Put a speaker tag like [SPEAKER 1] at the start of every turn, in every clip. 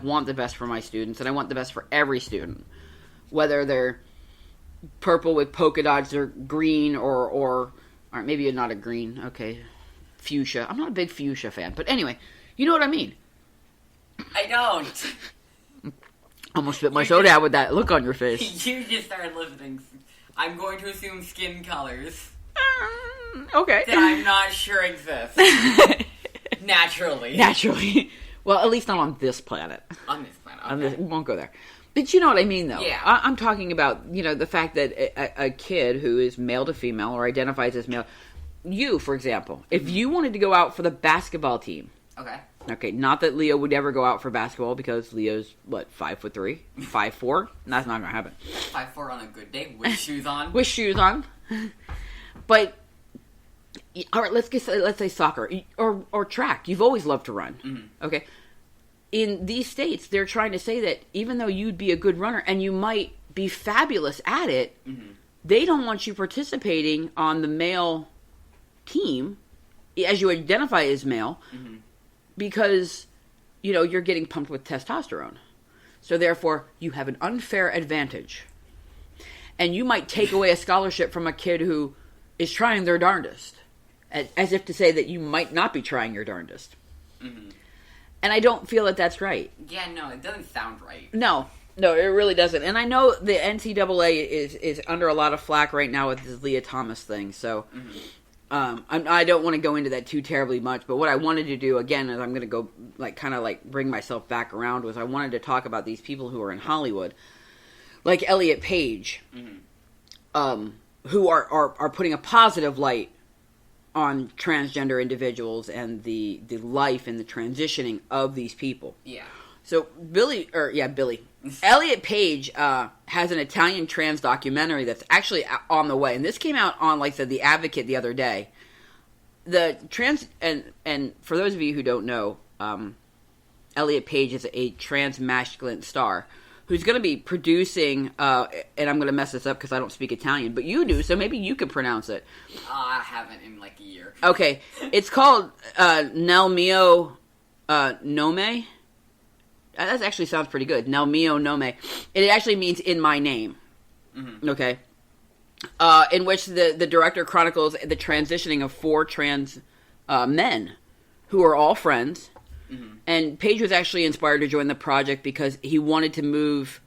[SPEAKER 1] want the best for my students, and I want the best for every student. Whether they're purple with polka dots or green or maybe you're not a green. Okay. Fuchsia. I'm not a big fuchsia fan. But anyway, you know what I mean.
[SPEAKER 2] I don't.
[SPEAKER 1] Almost spit my soda out with that look on your face.
[SPEAKER 2] You just started listening. I'm going to assume skin colors.
[SPEAKER 1] Okay.
[SPEAKER 2] That I'm not sure exist. Naturally.
[SPEAKER 1] Naturally. Well, at least not on this planet.
[SPEAKER 2] On this planet, okay.
[SPEAKER 1] We won't go there. But you know what I mean, though.
[SPEAKER 2] Yeah.
[SPEAKER 1] I'm talking about, the fact that a kid who is male to female or identifies as male, you, for example, if you wanted to go out for the basketball team. Okay, not that Leo would ever go out for basketball because Leo's, 5'3", 5'4"? That's not going to happen.
[SPEAKER 2] 5'4" on a good day, with shoes on.
[SPEAKER 1] With shoes on. But, all right, let's say soccer or track. You've always loved to run. Mm-hmm. Okay. In these states, they're trying to say that even though you'd be a good runner and you might be fabulous at it, they don't want you participating on the male team as you identify as male because, you're getting pumped with testosterone. So therefore, you have an unfair advantage. And you might take away a scholarship from a kid who is trying their darndest, as if to say that you might not be trying your darndest. Mm-hmm. And I don't feel that that's right.
[SPEAKER 2] Yeah, no, it doesn't sound right.
[SPEAKER 1] No, it really doesn't. And I know the NCAA is under a lot of flack right now with this Leah Thomas thing. So I don't want to go into that too terribly much. But what I wanted to do, again, is I'm going to go bring myself back around, was I wanted to talk about these people who are in Hollywood, like Elliot Page, who are putting a positive light on transgender individuals and the life and the transitioning of these people. Yeah. So Billy. Elliot Page has an Italian trans documentary that's actually on the way, and this came out on The Advocate the other day. The trans and for those of you who don't know, Elliot Page is a trans masculine star who's going to be producing, and I'm going to mess this up because I don't speak Italian, but you do, so maybe you could pronounce it.
[SPEAKER 2] I haven't in a year.
[SPEAKER 1] Okay, it's called Nel Mio Nome. That actually sounds pretty good. Nel Mio Nome. It actually means in my name. Mm-hmm. Okay. In which the director chronicles the transitioning of 4 trans men who are all friends. Mm-hmm. And Page was actually inspired to join the project because he wanted to move.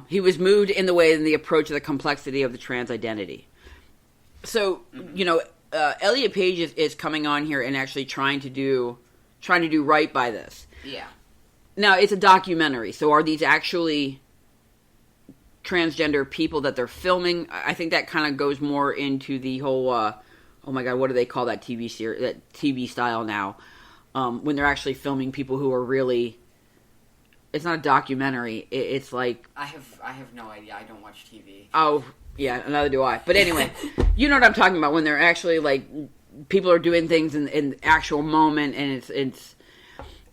[SPEAKER 1] He was moved in the way and the approach of the complexity of the trans identity. So, Elliot Page is coming on here and actually trying to do right by this.
[SPEAKER 2] Yeah.
[SPEAKER 1] Now, it's a documentary, so are these actually transgender people that they're filming? I think that kind of goes more into the whole, oh my god, what do they call that TV series, that TV style now? When they're actually filming people who are really, it's not a documentary, it's like...
[SPEAKER 2] I have no idea, I don't watch TV.
[SPEAKER 1] Oh, yeah, neither do I. But anyway, you know what I'm talking about, when they're actually, people are doing things in actual moment, and it's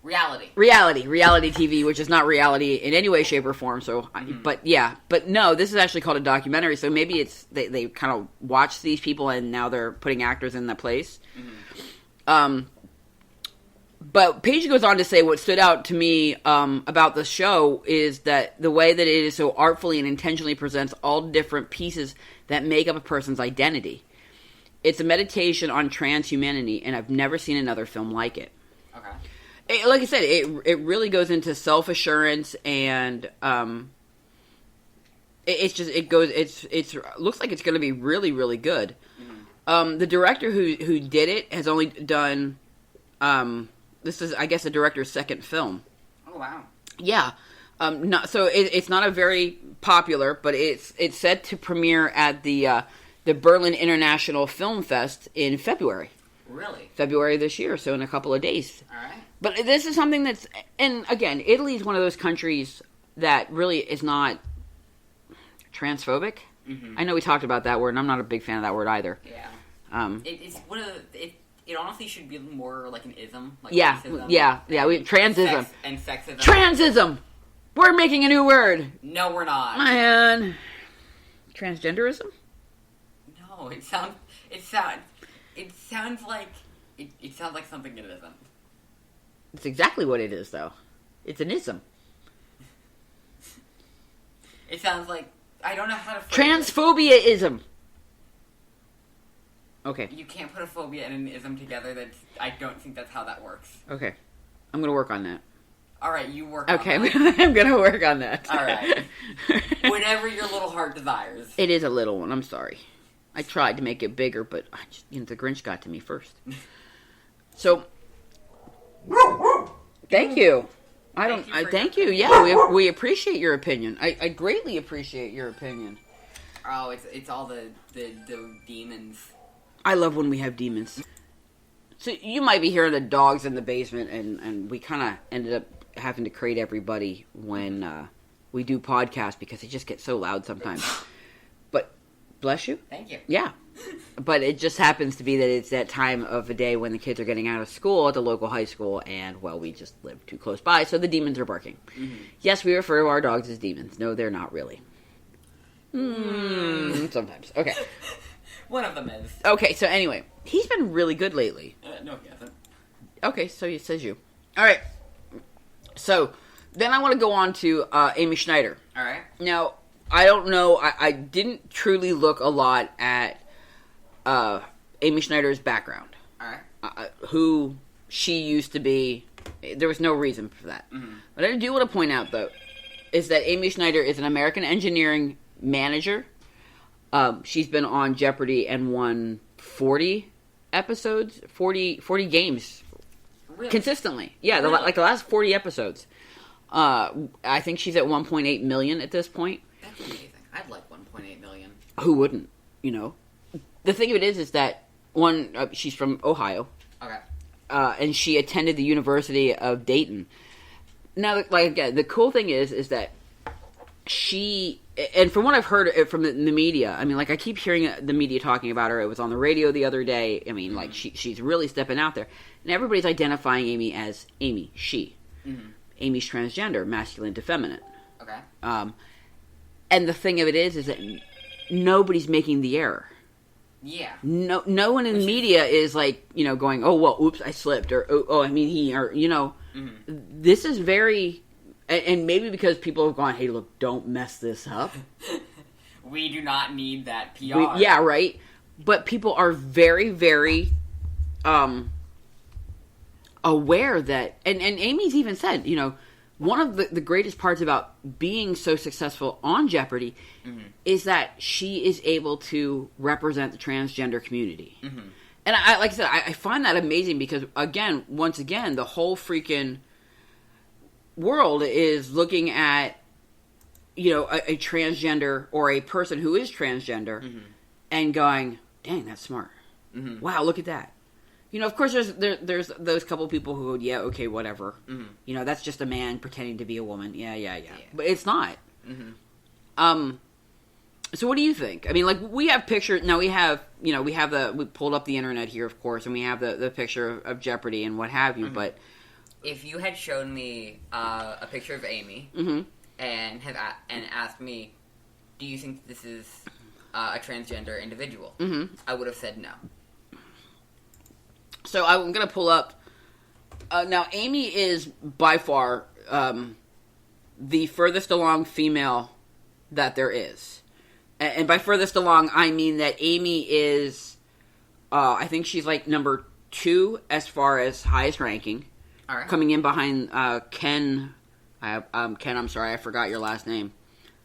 [SPEAKER 1] Reality TV, which is not reality in any way, shape, or form. So, but no, this is actually called a documentary. So maybe it's they kind of watch these people and now they're putting actors in that place. Mm-hmm. But Paige goes on to say what stood out to me about the show is that the way that it is so artfully and intentionally presents all different pieces that make up a person's identity. It's a meditation on transhumanity, and I've never seen another film like it. Okay. Like I said, it really goes into self-assurance and it looks like it's going to be really, really good. Mm-hmm. The director who did it has only done this is, I guess, the director's second film.
[SPEAKER 2] Oh wow!
[SPEAKER 1] Yeah, it's not a very popular, but it's set to premiere at the Berlin International Film Fest in February.
[SPEAKER 2] Really?
[SPEAKER 1] February this year, so in a couple of days.
[SPEAKER 2] All right.
[SPEAKER 1] But this is something that's... And again, Italy is one of those countries that really is not transphobic. Mm-hmm. I know we talked about that word, and I'm not a big fan of that word either.
[SPEAKER 2] Yeah. It's one of the... It honestly should be more like an ism. Like
[SPEAKER 1] racism, transism.
[SPEAKER 2] Sex and sexism.
[SPEAKER 1] Transism! We're making a new word!
[SPEAKER 2] No, we're not.
[SPEAKER 1] Man. Transgenderism?
[SPEAKER 2] No, it sounds like something it isn't.
[SPEAKER 1] It's exactly what it is, though. It's an ism.
[SPEAKER 2] It sounds like I don't know how to phrase
[SPEAKER 1] Transphobia-ism. Okay.
[SPEAKER 2] You can't put a phobia and an ism together. I don't think that's how that works.
[SPEAKER 1] Okay. I'm going to work on that.
[SPEAKER 2] All right, you work on that.
[SPEAKER 1] Okay, I'm going to work on that.
[SPEAKER 2] All right. Whatever your little heart desires.
[SPEAKER 1] It is a little one. I'm sorry. I tried to make it bigger, but the Grinch got to me first. So, thank you. Thank you. Yeah, we appreciate your opinion. I greatly appreciate your opinion.
[SPEAKER 2] Oh, it's all the demons.
[SPEAKER 1] I love when we have demons. So you might be hearing the dogs in the basement, and we kind of ended up having to crate everybody when we do podcasts because they just get so loud sometimes. But bless you.
[SPEAKER 2] Thank you.
[SPEAKER 1] Yeah. But it just happens to be that it's that time of the day when the kids are getting out of school at the local high school, and, well, we just live too close by, so the demons are barking. Mm-hmm. Yes, we refer to our dogs as demons. No, they're not really. Sometimes. Okay.
[SPEAKER 2] One of them is.
[SPEAKER 1] Okay, so anyway, he's been really good lately.
[SPEAKER 2] No, he hasn't.
[SPEAKER 1] Okay, so he says you. All right. So, then I want to go on to Amy Schneider.
[SPEAKER 2] All right.
[SPEAKER 1] Now, I don't know. I didn't truly look a lot at Amy Schneider's background.
[SPEAKER 2] All right.
[SPEAKER 1] Who she used to be. There was no reason for that. Mm-hmm. What I do want to point out, though, is that Amy Schneider is an American engineering manager. She's been on Jeopardy and won 40 episodes, 40 games.
[SPEAKER 2] Really?
[SPEAKER 1] Consistently. Yeah,
[SPEAKER 2] Really?
[SPEAKER 1] the last 40 episodes. I think she's at 1.8 million at this point.
[SPEAKER 2] That's amazing. I'd like 1.8 million.
[SPEAKER 1] Who wouldn't, you know? The thing of it is that, she's from Ohio.
[SPEAKER 2] Okay.
[SPEAKER 1] And she attended the University of Dayton. Now, like, again, the cool thing is that she, and from what I've heard from the media, I mean, like, I keep hearing the media talking about her. It was on the radio the other day. I mean, like, she's really stepping out there. And everybody's identifying Amy as Amy, she. Mm-hmm. Amy's transgender, masculine to feminine.
[SPEAKER 2] Okay.
[SPEAKER 1] And the thing of it is that nobody's making the error.
[SPEAKER 2] Yeah.
[SPEAKER 1] No one in the media is like, you know, going, oh, well, oops, I slipped, or, oh, I mean, you know, this is very, and maybe because people have gone, hey, look, don't mess this up.
[SPEAKER 2] We do not need that PR.
[SPEAKER 1] Yeah, right. But people are very, very, aware that, and Amy's even said, you know, one of the greatest parts about being so successful on Jeopardy is that she is able to represent the transgender community. Mm-hmm. And like I said, I find that amazing because, once again, the whole freaking world is looking at, you know, a transgender or a person who is transgender and going, dang, that's smart. Mm-hmm. Wow, look at that. You know, of course, there's those couple people who go, yeah, okay, whatever. Mm-hmm. You know, that's just a man pretending to be a woman. Yeah. But it's not. Mm-hmm. So what do you think? I mean, like, we have pictures. Now, we pulled up the internet here, of course, and we have the picture of Jeopardy and what have you, but...
[SPEAKER 2] If you had shown me a picture of Amy and asked me, do you think this is a transgender individual? Mm-hmm. I would have said no.
[SPEAKER 1] So I'm going to pull up... now, Amy is by far the furthest along female that there is. And by furthest along, I mean that Amy is... I think she's like number 2 as far as highest ranking.
[SPEAKER 2] All right.
[SPEAKER 1] Coming in behind Ken... Ken, I'm sorry, I forgot your last name.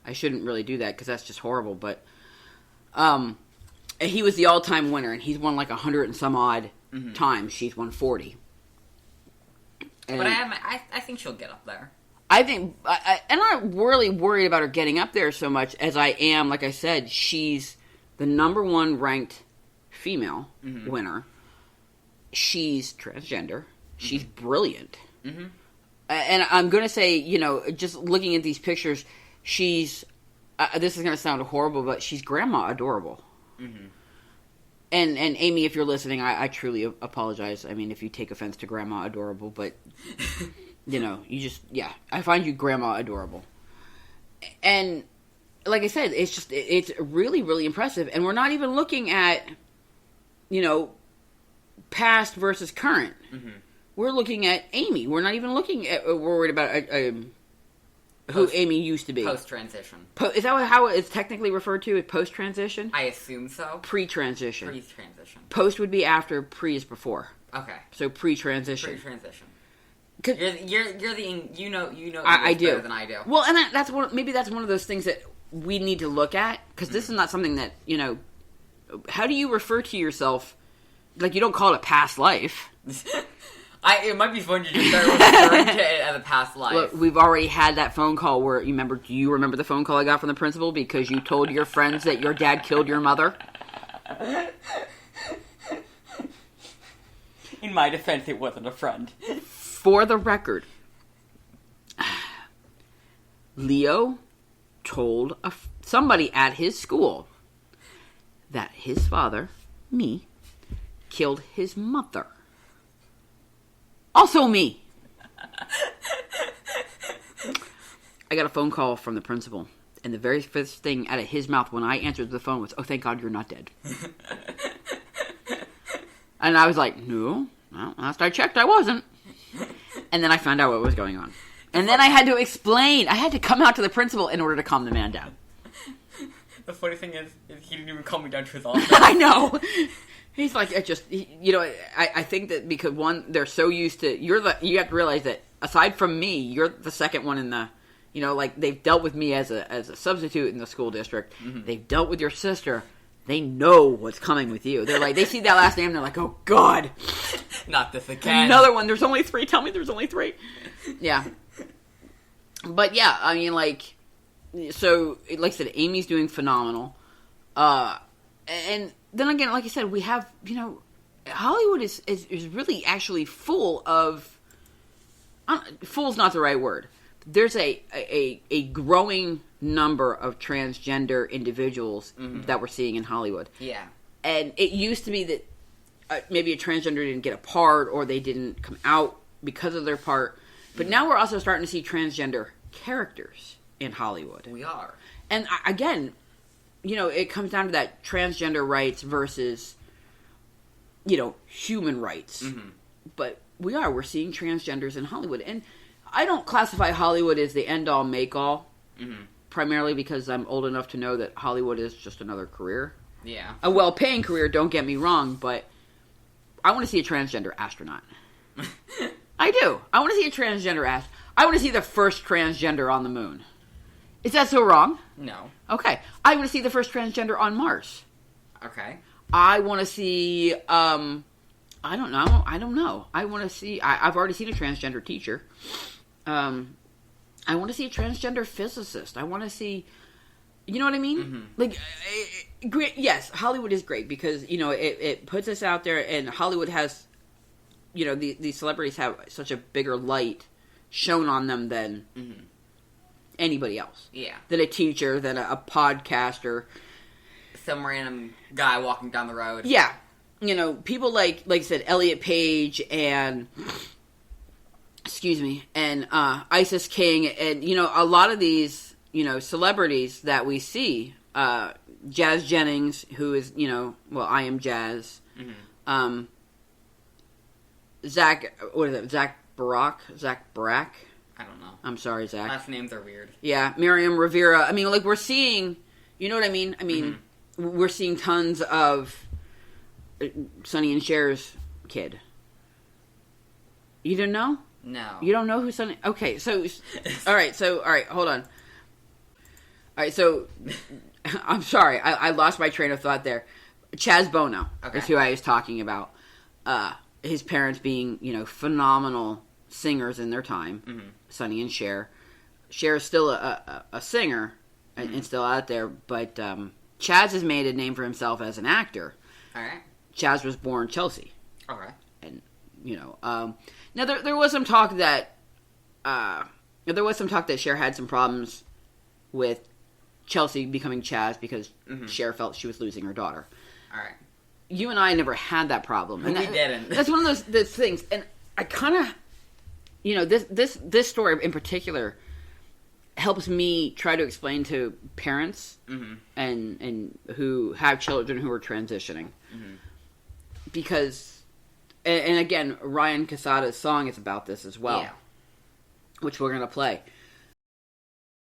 [SPEAKER 1] I shouldn't really do that because that's just horrible, but... he was the all-time winner, and he's won like 100 and some odd... times. She's 140. And
[SPEAKER 2] but I think she'll get up there.
[SPEAKER 1] I think, and I'm not really worried about her getting up there so much as I am, like I said, she's the number 1 ranked female winner. She's transgender. She's brilliant. Mm-hmm. And I'm going to say, you know, just looking at these pictures, she's, this is going to sound horrible, but she's grandma adorable. Mm-hmm. And Amy, if you're listening, I truly apologize. I mean, if you take offense to Grandma Adorable, but, you know, I find you Grandma Adorable. And, like I said, it's really, really impressive. And we're not even looking at, you know, past versus current. Mm-hmm. we're looking at Amy. We're not even looking at, we're worried about who Amy used to be.
[SPEAKER 2] Post-transition.
[SPEAKER 1] Is that how it's technically referred to? As post-transition?
[SPEAKER 2] I assume so.
[SPEAKER 1] Pre-transition.
[SPEAKER 2] Pre-transition.
[SPEAKER 1] Post would be after, pre is before.
[SPEAKER 2] Okay.
[SPEAKER 1] So pre-transition.
[SPEAKER 2] Pre-transition. You're the you know
[SPEAKER 1] I do
[SPEAKER 2] better than I do.
[SPEAKER 1] Well, and that's maybe that's one of those things that we need to look at, because this is not something that, how do you refer to yourself? Like, you don't call it a past life.
[SPEAKER 2] It might be fun to just start referring to it as a past life.
[SPEAKER 1] Look, we've already had that phone call where, do you remember the phone call I got from the principal because you told your friends that your dad killed your mother?
[SPEAKER 2] In my defense, it wasn't a friend.
[SPEAKER 1] For the record, Leo told somebody at his school that his father, me, killed his mother. Also me. I got a phone call from the principal, and the very first thing out of his mouth when I answered the phone was, "Oh, thank God you're not dead." And I was like, no, well, last I checked, I wasn't. And then I found out what was going on. And then I had to explain. I had to come out to the principal in order to calm the man down.
[SPEAKER 2] The funny thing is he didn't even calm me down to his office.
[SPEAKER 1] I know. He's like, I think that because, one, they're so used to, you have to realize that aside from me, you're the second one in the, they've dealt with me as a substitute in the school district. Mm-hmm. They've dealt with your sister. They know what's coming with you. They're like, they see that last name, and they're like, oh, God.
[SPEAKER 2] Not this again.
[SPEAKER 1] Another one. There's only 3. Tell me there's only 3. Yeah. But, yeah, I mean, so, like I said, Amy's doing phenomenal. And then again, like I said, we have, Hollywood is really actually full of, full's not the right word. There's a growing number of transgender individuals that we're seeing in Hollywood.
[SPEAKER 2] Yeah.
[SPEAKER 1] And it used to be that maybe a transgender didn't get a part, or they didn't come out because of their part. But now we're also starting to see transgender characters in Hollywood.
[SPEAKER 2] We are.
[SPEAKER 1] And again, it comes down to that transgender rights versus, human rights. Mm-hmm. But we're seeing transgenders in Hollywood. And I don't classify Hollywood as the end-all, make-all, primarily because I'm old enough to know that Hollywood is just another career.
[SPEAKER 2] Yeah.
[SPEAKER 1] A well-paying career, don't get me wrong, but I want to see a transgender astronaut. I do. I want to see a transgender I want to see the first transgender on the moon. Is that so wrong?
[SPEAKER 2] No.
[SPEAKER 1] Okay. I want to see the first transgender on Mars.
[SPEAKER 2] Okay.
[SPEAKER 1] I want to see, I don't know. I want to see, I've already seen a transgender teacher. I want to see a transgender physicist. I want to see, you know what I mean? Mm-hmm. Great. Yes, Hollywood is great because, it puts us out there, and Hollywood has, these celebrities have such a bigger light shown on them than anybody else.
[SPEAKER 2] Yeah.
[SPEAKER 1] Than a teacher, than a podcaster.
[SPEAKER 2] Some random guy walking down the road.
[SPEAKER 1] Yeah. People like I said, Elliot Page and, and Isis King, and, a lot of these, celebrities that we see, Jazz Jennings, who is, I Am Jazz, Zach Barak?
[SPEAKER 2] I don't know.
[SPEAKER 1] I'm sorry, Zach.
[SPEAKER 2] Last names are weird.
[SPEAKER 1] Yeah, Miriam Rivera. I mean, we're seeing, you know what I mean? I mean, we're seeing tons of Sonny and Cher's kid. You didn't know?
[SPEAKER 2] No.
[SPEAKER 1] You don't know who Sonny... Okay, so... All right, hold on. All right, so... I'm sorry, I lost my train of thought there. Chaz Bono is who I was talking about. His parents being, phenomenal singers in their time. Sonny and Cher. Cher is still a singer and still out there, but Chaz has made a name for himself as an actor.
[SPEAKER 2] All right.
[SPEAKER 1] Chaz was born Chelsea.
[SPEAKER 2] Okay.
[SPEAKER 1] And, now there was some talk that Cher had some problems with Chelsea becoming Chaz because Cher felt she was losing her daughter.
[SPEAKER 2] All right.
[SPEAKER 1] You and I never had that problem. And
[SPEAKER 2] we didn't.
[SPEAKER 1] That's one of those things. And I kind of, this story in particular helps me try to explain to parents and who have children who are transitioning. Because And again, Ryan Cassata's song is about this as well,
[SPEAKER 2] Yeah.
[SPEAKER 1] which we're going to play.